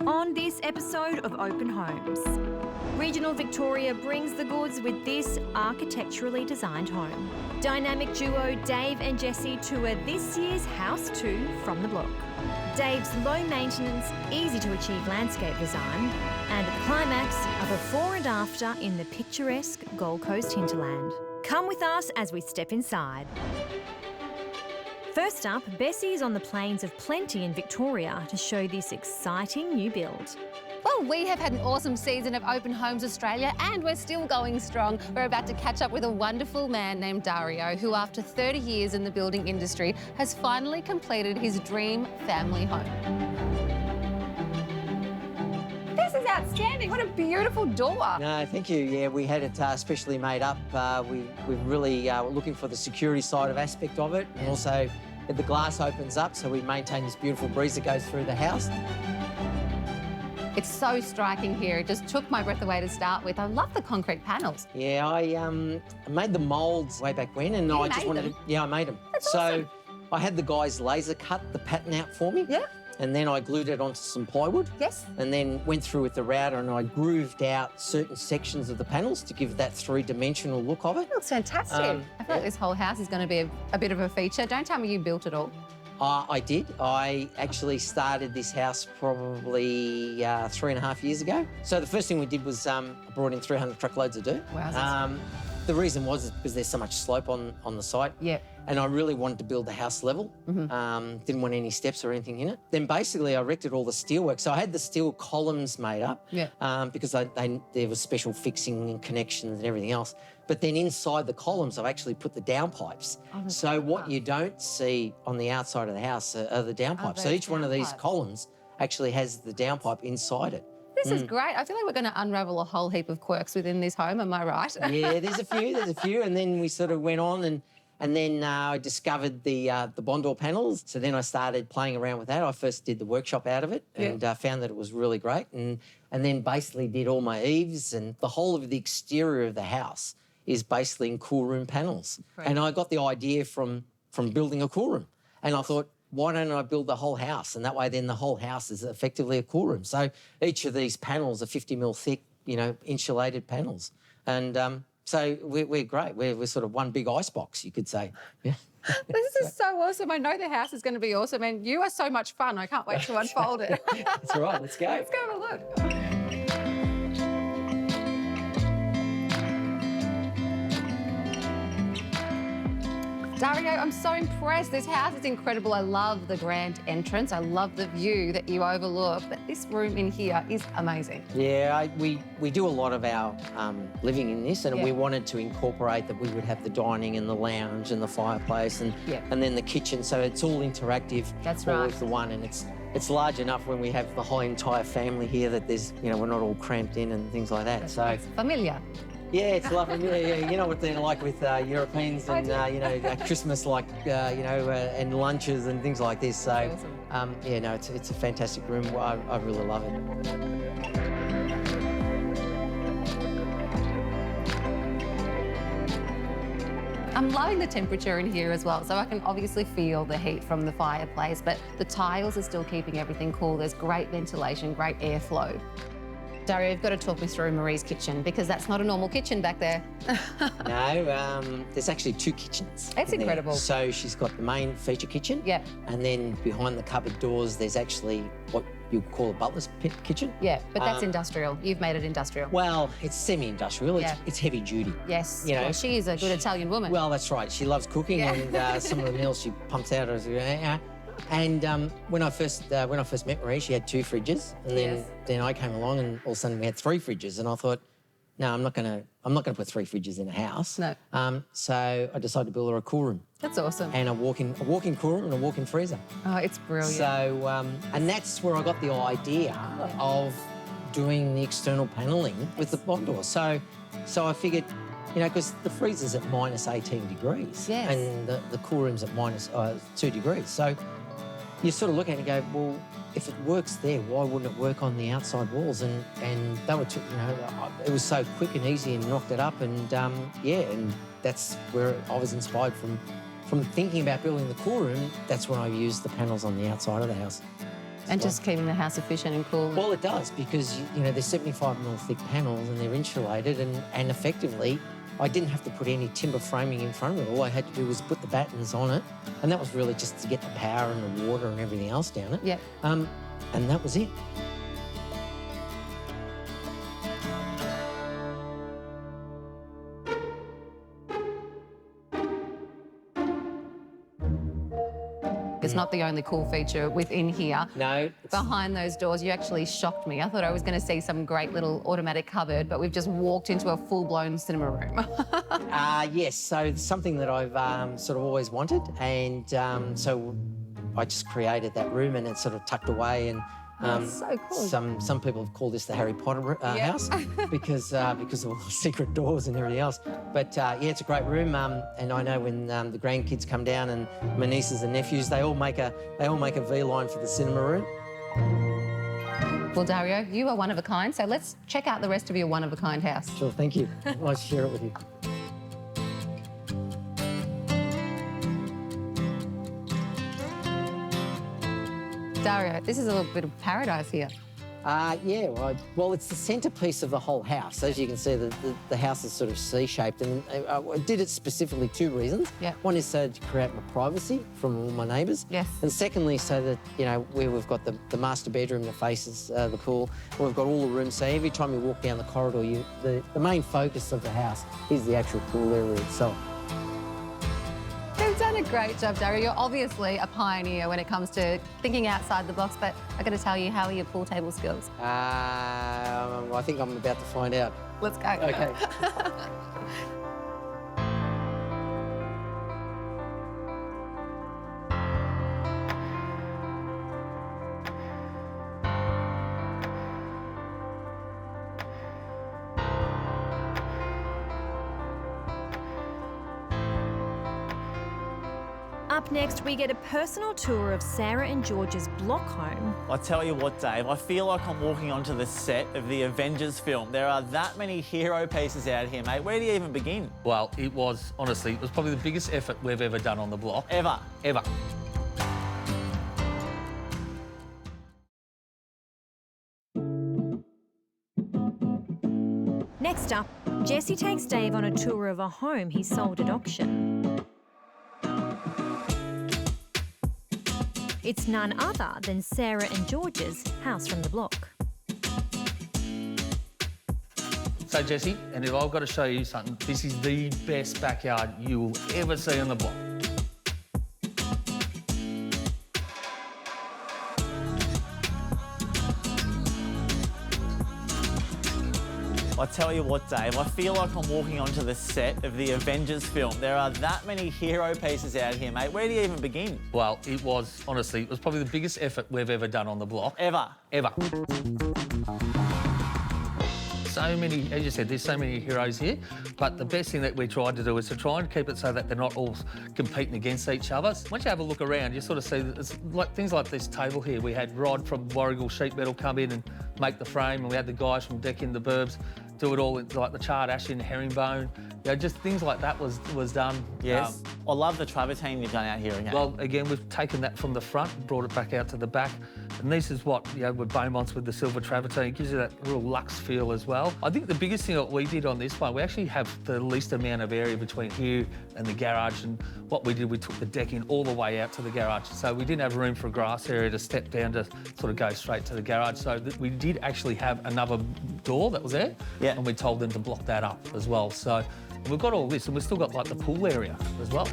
on this episode of Open Homes. Regional Victoria brings the goods with this architecturally designed home. Dynamic duo Dave and Jessie tour this year's House 2 from the block. Dave's low-maintenance, easy-to-achieve landscape design, and the climax, a before and after in the picturesque Gold Coast hinterland. Come with us as we step inside. First up, Bessie is on the plains of Plenty in Victoria to show this exciting new build. Well, we have had an awesome season of Open Homes Australia and we're still going strong. We're about to catch up with a wonderful man named Dario who, after 30 years in the building industry, has finally completed his dream family home. This is outstanding. What a beautiful door. No, thank you. Yeah, we had it specially made up. We really were looking for the security side of aspect of it, and also the glass opens up, so we maintain this beautiful breeze that goes through the house. It's so striking here. It just took my breath away to start with. I love the concrete panels. Yeah, I made the moulds way back when, and I just wanted to... Yeah, I made them. That's so awesome. I had the guys laser cut the pattern out for me. Yeah. And then I glued it onto some plywood. Yes. And then went through with the router and I grooved out certain sections of the panels to give that three-dimensional look of it. It looks fantastic. I feel like this whole house is going to be a bit of a feature. Don't tell me you built it all. I did. I actually started this house probably 3.5 years ago. So the first thing we did was I brought in 300 truckloads of dirt. Wow. The reason was because there's so much slope on the site. Yeah. And I really wanted to build the house level. Didn't want any steps or anything in it. Then basically I erected all the steelwork. So I had the steel columns made up because there was special fixing and connections and everything else. But then inside the columns, I've actually put the downpipes. So what you don't see on the outside of the house are the downpipes. So each one of these columns actually has the downpipe inside it. This is great. I feel like we're going to unravel a whole heap of quirks within this home. Am I right? Yeah, there's a few. And then we sort of went on and then I discovered the Bondor panels. So then I started playing around with that. I first did the workshop out of it and found that it was really great. And then basically did all my eaves, and the whole of the exterior of the house is basically in cool room panels. Right. And I got the idea from building a cool room. And I thought, why don't I build the whole house? And that way then the whole house is effectively a cool room. So each of these panels are 50 mil thick, insulated panels. And so we're great. We're sort of one big icebox, you could say. Yeah. This is so awesome. I know the house is going to be awesome, and you are so much fun. I can't wait to unfold it. That's all right. Let's go. Let's go have a look. Dario, I'm so impressed. This house is incredible. I love the grand entrance. I love the view that you overlook, but this room in here is amazing. Yeah, we do a lot of our living in this, and we wanted to incorporate that we would have the dining and the lounge and the fireplace and then the kitchen, so it's all interactive. That's all right. as the one, and it's large enough when we have the whole entire family here that there's, we're not all cramped in and things like that. So it's familiar. Yeah, it's lovely. Yeah. You know what they're like with Europeans and, Christmas, and lunches and things like this. So, awesome. It's a fantastic room. I really love it. I'm loving the temperature in here as well, so I can obviously feel the heat from the fireplace, but the tiles are still keeping everything cool. There's great ventilation, great airflow. Dario, you've got to talk me through Marie's kitchen, because that's not a normal kitchen back there. No, there's actually two kitchens. That's incredible. So she's got the main feature kitchen. Yeah. And then behind the cupboard doors, there's actually what you call a butler's kitchen. Yeah, but that's industrial. You've made it industrial. Well, it's semi-industrial. It's heavy duty. Yes. Well, she is a good Italian woman. Well, that's right. She loves cooking, and some of the meals she pumps out. And when I first met Marie, she had 2 fridges, and then I came along, and all of a sudden we had 3 fridges, and I thought, no, I'm not gonna put 3 fridges in a house. No. So I decided to build her a cool room. That's awesome. And a walk-in cool room and a walk-in freezer. Oh, it's brilliant. So and that's where I got the idea of doing the external panelling with the Bondor. So I figured, because the freezer's at minus 18 degrees, and the cool room's at minus 2 degrees. So you sort of look at it and go, well, if it works there, why wouldn't it work on the outside walls? And they were, it was so quick and easy and knocked it up. And and that's where I was inspired from thinking about building the cool room. That's when I used the panels on the outside of the house. And just keeping the house efficient and cool. Well, it does, because, you know, they're 75mm thick panels and they're insulated, and effectively I didn't have to put any timber framing in front of it. All I had to do was put the battens on it, and that was really just to get the power and the water and everything else down it. Yeah. And that was it. It's not the only cool feature within here. No. Behind those doors, you actually shocked me. I thought I was going to see some great little automatic cupboard, but we've just walked into a full-blown cinema room. Yes, so something that I've sort of always wanted, and so I just created that room, and it's sort of tucked away, and That's so cool. Some people have called this the Harry Potter house because of all the secret doors and everything else. But yeah, it's a great room, and I know when the grandkids come down and my nieces and nephews, they all make a V-line for the cinema room. Well, Dario, you are one of a kind, so let's check out the rest of your one-of-a-kind house. Sure, thank you. Nice to share it with you. Dario, this is a little bit of paradise here. Yeah, well, it's the centrepiece of the whole house. As you can see, the house is sort of C-shaped, and I did it specifically 2 reasons. Yeah. One is so to create my privacy from all my neighbours. Yes. And secondly, so that, you know, where we've got the master bedroom that faces the pool, we've got all the rooms, so every time you walk down the corridor, the main focus of the house is the actual pool area itself. You've done a great job, Dario. You're obviously a pioneer when it comes to thinking outside the box, but I got to tell you, how are your pool table skills? I think I'm about to find out. Let's go. Okay. Up next, we get a personal tour of Sarah and George's block home. I tell you what, Dave, I feel like I'm walking onto the set of the Avengers film. There are that many hero pieces out here, mate. Where do you even begin? Well, it was, honestly, it was probably the biggest effort we've ever done on the block. Ever. Ever. Next up, Jesse takes Dave on a tour of a home he sold at auction. It's none other than Sarah and George's house from the block. So, Jesse, and if I've got to show you something, this is the best backyard you will ever see on the block. I tell you what, Dave, I feel like I'm walking onto the set of the Avengers film. There are that many hero pieces out here, mate. Where do you even begin? Well, it was, honestly, it was probably the biggest effort we've ever done on the block. Ever. Ever. So many, as you said, there's so many heroes here, but the best thing that we tried to do is to try and keep it so that they're not all competing against each other. Once you have a look around, you sort of see that it's like things like this table here. We had Rod from Warrigal Sheet Metal come in and make the frame, and we had the guys from Deck in the Burbs do it all, like the charred ash and herringbone. You know, just things like that was done. Yes. I love the travertine you've done out here again. Well, again, we've taken that from the front and brought it back out to the back. And this is what, you know, with Beaumaris with the silver travertine, it gives you that real luxe feel as well. I think the biggest thing that we did on this one, we actually have the least amount of area between here and the garage. And what we did, we took the decking all the way out to the garage. So we didn't have room for a grass area to step down to sort of go straight to the garage. So we did actually have another door that was there. Yeah. And we told them to block that up as well. So we've got all this, and we've still got like the pool area as well.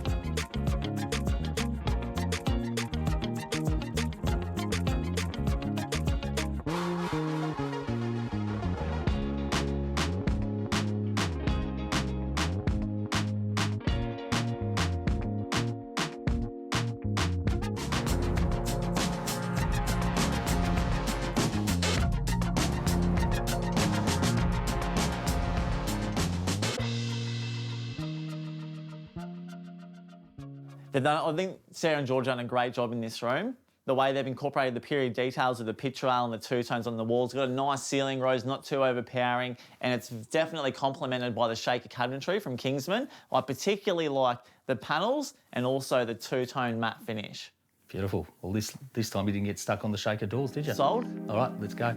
I think Sarah and George have done a great job in this room. The way they've incorporated the period details of the picture rail and the two-tones on the walls. Got a nice ceiling rose, not too overpowering, and it's definitely complemented by the shaker cabinetry from Kingsman. I particularly like the panels and also the two-tone matte finish. Beautiful. Well, this time you didn't get stuck on the shaker doors, did you? Sold. All right, let's go.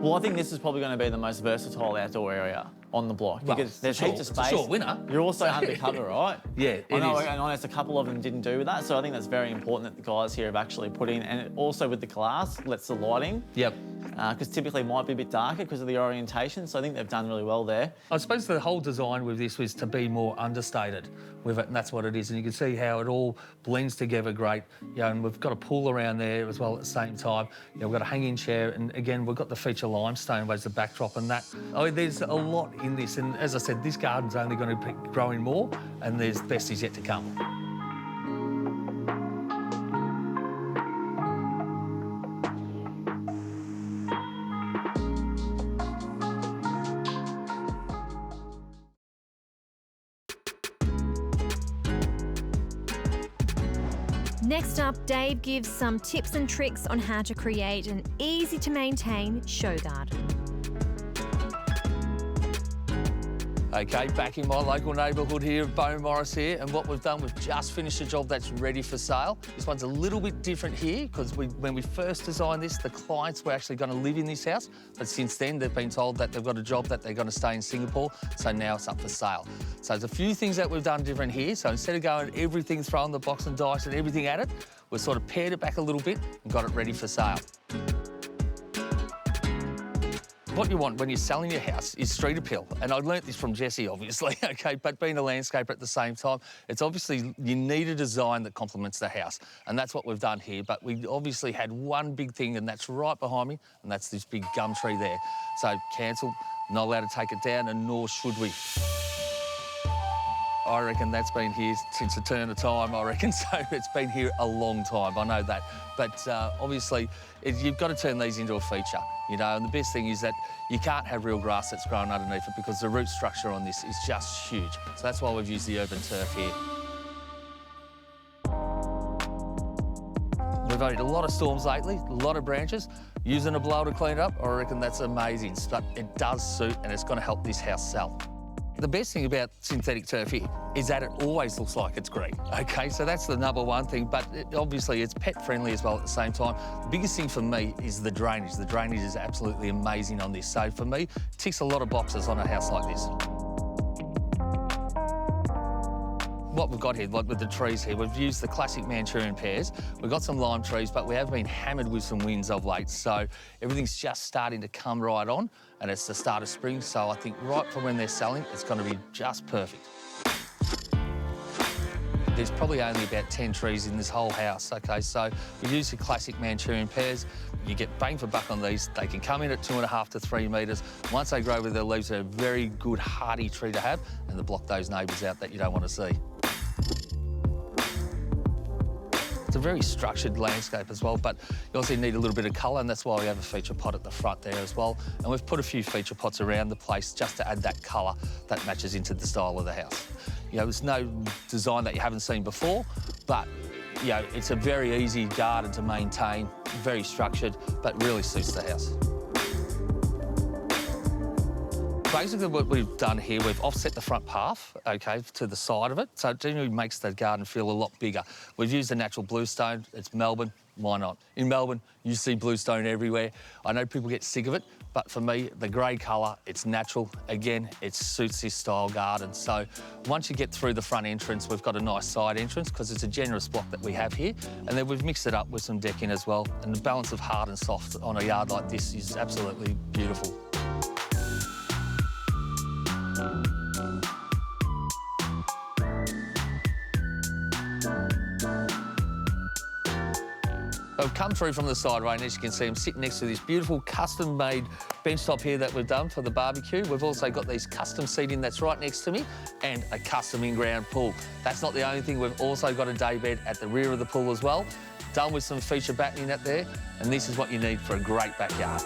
Well, I think this is probably going to be the most versatile outdoor area on the block Well, because there's for sure. heaps of It's a space. short winner. You're also undercover, right? Yeah, it I know, is. and honest, a couple of them didn't do that, so I think that's very important that the guys here have actually put in, and also with the glass, lets the lighting. Yep. Because typically it might be a bit darker because of the orientation, so I think they've done really well there. I suppose the whole design with this was to be more understated with it, and that's what it is. And you can see how it all blends together great. You know, and we've got a pool around there as well at the same time. You know, we've got a hanging chair, and again, we've got the feature limestone as the backdrop and that. Oh, there's a lot in this, and as I said, this garden's only going to be growing more, and there's best is yet to come. Next up, Dave gives some tips and tricks on how to create an easy-to-maintain show garden. Okay, back in my local neighbourhood here of Beaumaris here, and what we've done, we've just finished a job that's ready for sale. This one's a little bit different here because when we first designed this, the clients were actually going to live in this house, but since then they've been told that they've got a job that they're going to stay in Singapore, so now it's up for sale. So there's a few things that we've done different here. So instead of going everything, throwing the box and dice and everything at it, we've sort of pared it back a little bit and got it ready for sale. What you want when you're selling your house is street appeal, and I learnt this from Jesse, obviously, okay, but being a landscaper at the same time, it's obviously you need a design that complements the house, and that's what we've done here, but we obviously had one big thing, and that's right behind me, and that's this big gum tree there. So cancel, not allowed to take it down, and nor should we. I reckon that's been here since the turn of time, I reckon, so it's been here a long time, I know that. But obviously, you've got to turn these into a feature, you know, and the best thing is that you can't have real grass that's growing underneath it because the root structure on this is just huge. So that's why we've used the urban turf here. We've had a lot of storms lately, a lot of branches. Using a blower to clean it up, I reckon that's amazing. But it does suit, and it's going to help this house sell. The best thing about synthetic turf here is that it always looks like it's green, okay? So that's the number one thing, but obviously it's pet friendly as well at the same time. The biggest thing for me is the drainage. The drainage is absolutely amazing on this. So for me, it ticks a lot of boxes on a house like this. What we've got here, like with the trees here, we've used the classic Manchurian pears. We've got some lime trees, but we have been hammered with some winds of late, so everything's just starting to come right on, and it's the start of spring, so I think right from when they're selling, it's going to be just perfect. There's probably only about 10 trees in this whole house, okay? So we use the classic Manchurian pears. You get bang for buck on these. They can come in at 2.5 to 3 metres. Once they grow with their leaves, they're a very good hardy tree to have, and to block those neighbours out that you don't want to see. It's a very structured landscape as well, but you also need a little bit of colour, and that's why we have a feature pot at the front there as well. And we've put a few feature pots around the place just to add that colour that matches into the style of the house. You know, there's no design that you haven't seen before, but, you know, it's a very easy garden to maintain, very structured, but really suits the house. Basically what we've done here, we've offset the front path, okay, to the side of it, so it generally makes the garden feel a lot bigger. We've used a natural bluestone. It's Melbourne, why not? In Melbourne, you see bluestone everywhere. I know people get sick of it, but for me, the grey colour, it's natural. Again, it suits this style garden. So once you get through the front entrance, we've got a nice side entrance because it's a generous block that we have here. And then we've mixed it up with some decking as well. And the balance of hard and soft on a yard like this is absolutely beautiful. I've come through from the sideway, and as you can see, I'm sitting next to this beautiful custom-made bench top here that we've done for the barbecue. We've also got these custom seating that's right next to me and a custom in-ground pool. That's not the only thing. We've also got a day bed at the rear of the pool as well, done with some feature battening out there, and this is what you need for a great backyard.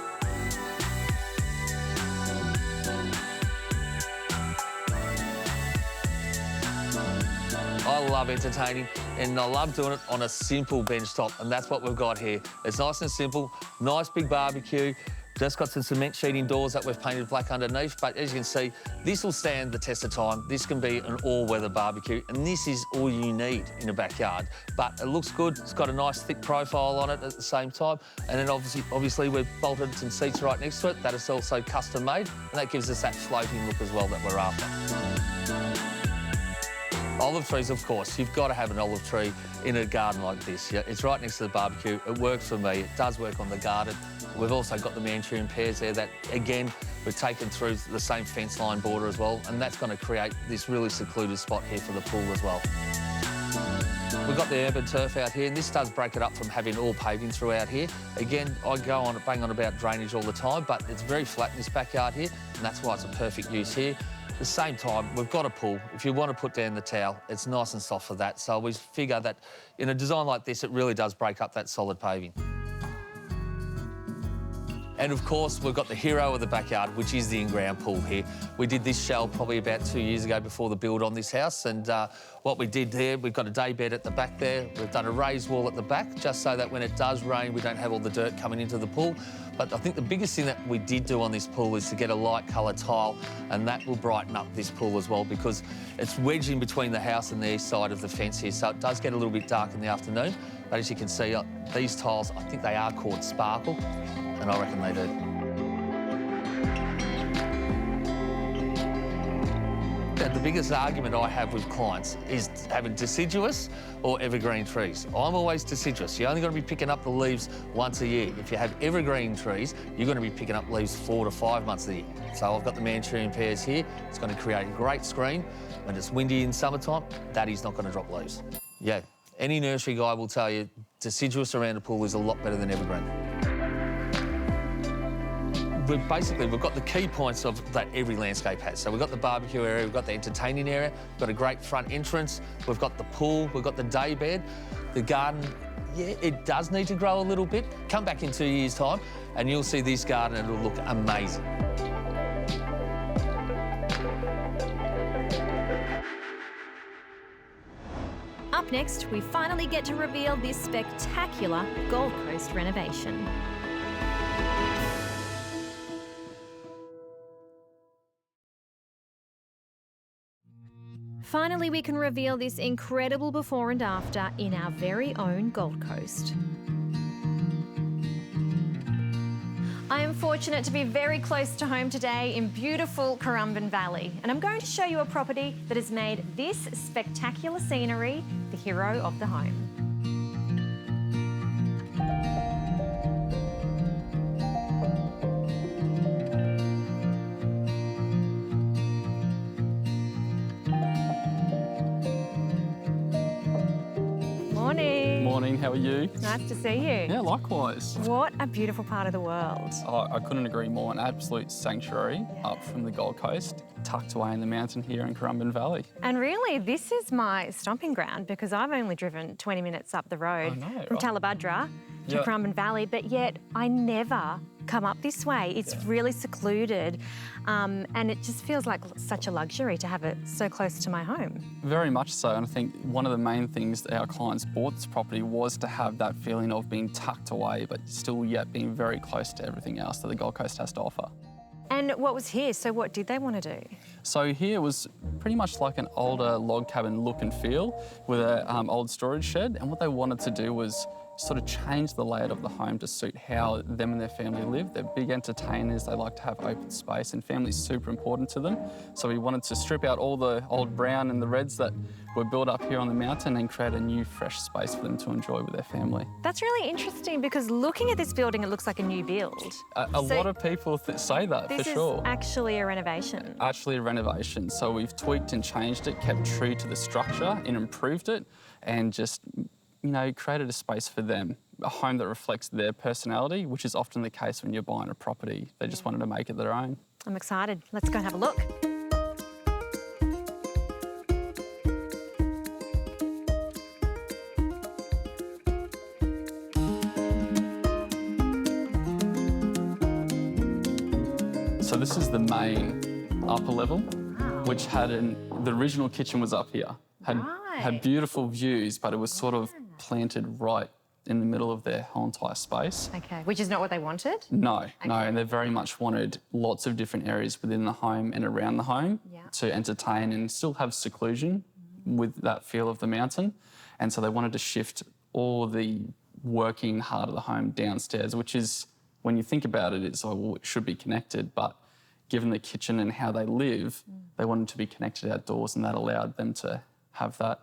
I love entertaining and I love doing it on a simple bench top, and that's what we've got here. It's nice and simple, nice big barbecue. Just got some cement sheeting doors that we've painted black underneath, but as you can see, this will stand the test of time. This can be an all-weather barbecue, and this is all you need in a backyard. But it looks good. It's got a nice thick profile on it at the same time, and then obviously we've bolted some seats right next to it. That is also custom made, and that gives us that floating look as well that we're after. Olive trees, of course. You've got to have an olive tree in a garden like this. Yeah, it's right next to the barbecue. It works for me. It does work on the garden. We've also got the Manchurian pears there that, again, we've taken through the same fence line border as well, and that's going to create this really secluded spot here for the pool as well. We've got the urban turf out here, and this does break it up from having all paving throughout here. Again, I go on bang on about drainage all the time, but it's very flat in this backyard here, and that's why it's a perfect use here. At the same time, we've got a pool. If you want to put down the towel, it's nice and soft for that. So we figure that in a design like this, it really does break up that solid paving. And of course, we've got the hero of the backyard, which is the in-ground pool here. We did this shell probably about 2 years ago before the build on this house, and what we did there, we've got a day bed at the back there. We've done a raised wall at the back, just so that when it does rain, we don't have all the dirt coming into the pool. But I think the biggest thing that we did do on this pool is to get a light colour tile, and that will brighten up this pool as well, because it's wedged in between the house and the east side of the fence here, so it does get a little bit dark in the afternoon. But as you can see, these tiles, I think they are called Sparkle, and I reckon they do. Now, the biggest argument I have with clients is having deciduous or evergreen trees. I'm always deciduous. You're only going to be picking up the leaves once a year. If you have evergreen trees, you're going to be picking up leaves 4 to 5 months a year. So I've got the Manchurian pears here. It's going to create a great screen. When it's windy in summertime, that is not going to drop leaves. Yeah, any nursery guy will tell you deciduous around a pool is a lot better than evergreen. We've got the key points of that every landscape has. So we've got the barbecue area, we've got the entertaining area, we've got a great front entrance, we've got the pool, we've got the day bed. The garden, yeah, it does need to grow a little bit. Come back in 2 years' time and you'll see this garden and it'll look amazing. Up next, we finally get to reveal this spectacular Gold Coast renovation. Finally, we can reveal this incredible before and after in our very own Gold Coast. I am fortunate to be very close to home today in beautiful Currumbin Valley, and I'm going to show you a property that has made this spectacular scenery the hero of the home. Morning, how are you? Nice to see you. Yeah, likewise. What a beautiful part of the world. Oh, I couldn't agree more. An absolute sanctuary up from the Gold Coast, tucked away in the mountain here in Courrumbin Valley. And really, this is my stomping ground because I've only driven 20 minutes up the road from Talabudra to Currumbin Valley, but yet I never come up this way. It's really secluded, and it just feels like such a luxury to have it so close to my home. Very much so, and I think one of the main things that our clients bought this property was to have that feeling of being tucked away, but still yet being very close to everything else that the Gold Coast has to offer. And what was here? So what did they want to do? So here was pretty much like an older log cabin look and feel with an old storage shed, and what they wanted to do was sort of change the layout of the home to suit how them and their family live. They're big entertainers, they like to have open space, and family's super important to them. So we wanted to strip out all the old brown and the reds that were built up here on the mountain and create a new fresh space for them to enjoy with their family. That's really interesting because looking at this building, it looks like a new build. A lot of people say that, for sure. This is actually a renovation. Actually a renovation. So we've tweaked and changed it, kept true to the structure and improved it, and just created a space for them, a home that reflects their personality, which is often the case when you're buying a property. They just wanted to make it their own. I'm excited. Let's go and have a look. So this is the main upper level, which had the original kitchen was up here. Had had beautiful views, but it was sort of planted right in the middle of their whole entire space. Okay, which is not what they wanted? No, and they very much wanted lots of different areas within the home and around the home to entertain and still have seclusion with that feel of the mountain. And so they wanted to shift all the working heart of the home downstairs, which is, when you think about it, it's like, well, it should be connected, but given the kitchen and how they live, they wanted to be connected outdoors, and that allowed them to have that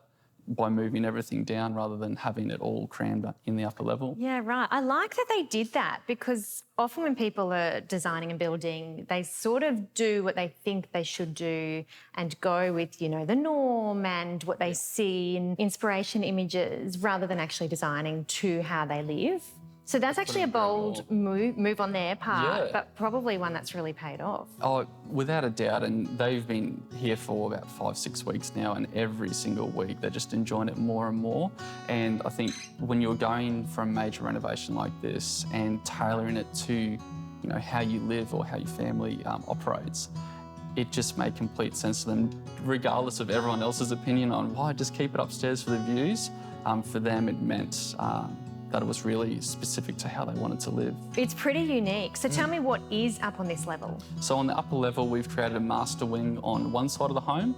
by moving everything down rather than having it all crammed in the upper level. Yeah, right. I like that they did that, because often when people are designing and building, they sort of do what they think they should do and go with, you know, the norm and what they see in inspiration images rather than actually designing to how they live. So that's actually a bold move on their part, but probably one that's really paid off. Oh, without a doubt, and they've been here for about 5-6 weeks now, and every single week they're just enjoying it more and more. And I think when you're going for a major renovation like this and tailoring it to, you know, how you live or how your family operates, it just made complete sense to them, regardless of everyone else's opinion on why just keep it upstairs for the views. For them, it meant that it was really specific to how they wanted to live. It's pretty unique. So tell me what is up on this level? So on the upper level, we've created a master wing on one side of the home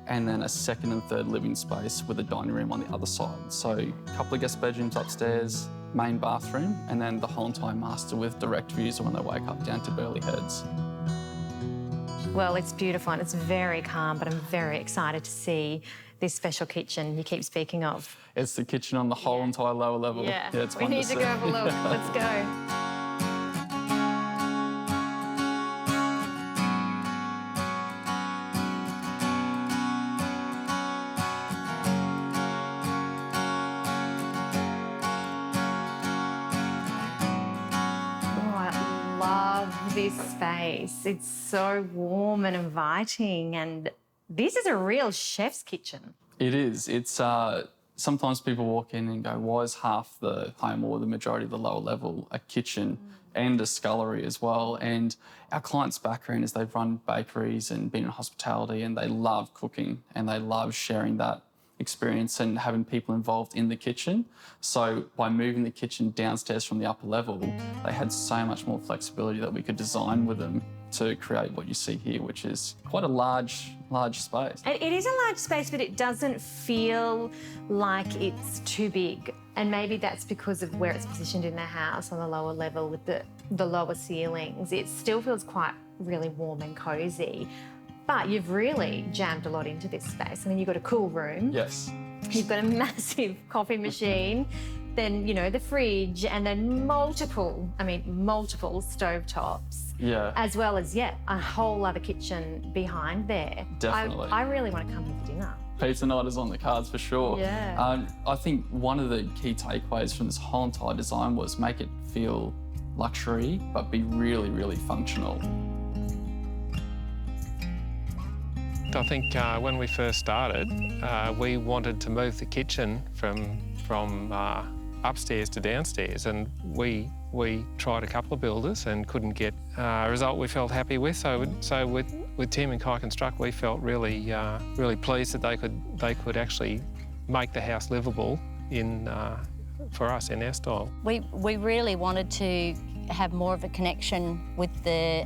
and then a second and third living space with a dining room on the other side. So a couple of guest bedrooms upstairs, main bathroom, and then the whole entire master with direct views when they wake up down to Burleigh Heads. Well, it's beautiful and it's very calm, but I'm very excited to see this special kitchen you keep speaking of. It's the kitchen on the whole entire lower level. Yeah, it's we need to go have a look. Let's go. This space. It's so warm and inviting, and this is a real chef's kitchen. It is. It's sometimes people walk in and go, why is half the home or the majority of the lower level a kitchen and a scullery as well? And our clients' background is they've run bakeries and been in hospitality, and they love cooking and they love sharing that experience and having people involved in the kitchen. So by moving the kitchen downstairs from the upper level, they had so much more flexibility that we could design with them to create what you see here, which is quite a large space. It is a large space, but it doesn't feel like it's too big. And maybe that's because of where it's positioned in the house on the lower level with the lower ceilings. It still feels quite really warm and cosy. But you've really jammed a lot into this space. I mean, you've got a cool room. Yes. You've got a massive coffee machine, then, you know, the fridge, and then multiple stovetops. Yeah. As well as, a whole other kitchen behind there. Definitely. I really want to come here for dinner. Pizza night is on the cards for sure. Yeah. I think one of the key takeaways from this whole entire design was make it feel luxury, but be really, really functional. I think when we first started, we wanted to move the kitchen from upstairs to downstairs, and we tried a couple of builders and couldn't get a result we felt happy with. So with Tim and Kai Construct, we felt really pleased that they could actually make the house livable for us in our style. We really wanted to have more of a connection with the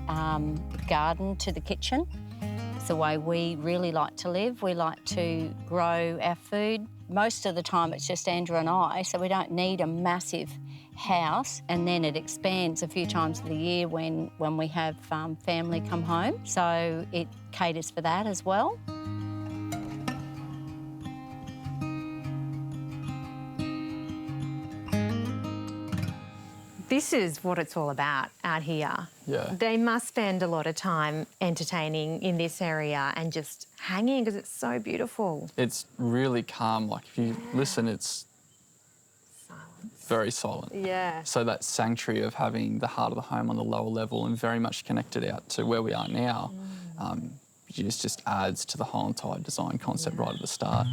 garden to the kitchen. It's the way we really like to live. We like to grow our food. Most of the time it's just Andrew and I, so we don't need a massive house, and then it expands a few times of the year when we have family come home. So it caters for that as well. This is what it's all about out here. Yeah. They must spend a lot of time entertaining in this area and just hanging because it's so beautiful. It's really calm. Like if you listen, it's very silent. Yeah. So that sanctuary of having the heart of the home on the lower level and very much connected out to where we are now, just adds to the whole entire design concept right at the start.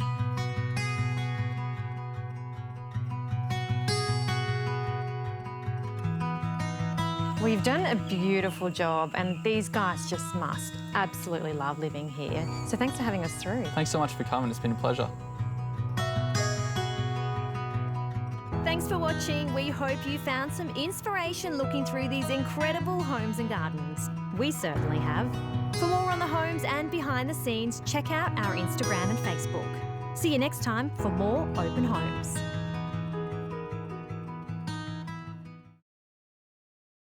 Well, you've done a beautiful job, and these guys just must absolutely love living here. So thanks for having us through. Thanks so much for coming. It's been a pleasure. for watching. We hope you found some inspiration looking through these incredible homes and gardens. We certainly have. For more on the homes and behind the scenes, check out our Instagram and Facebook. See you next time for more Open Homes.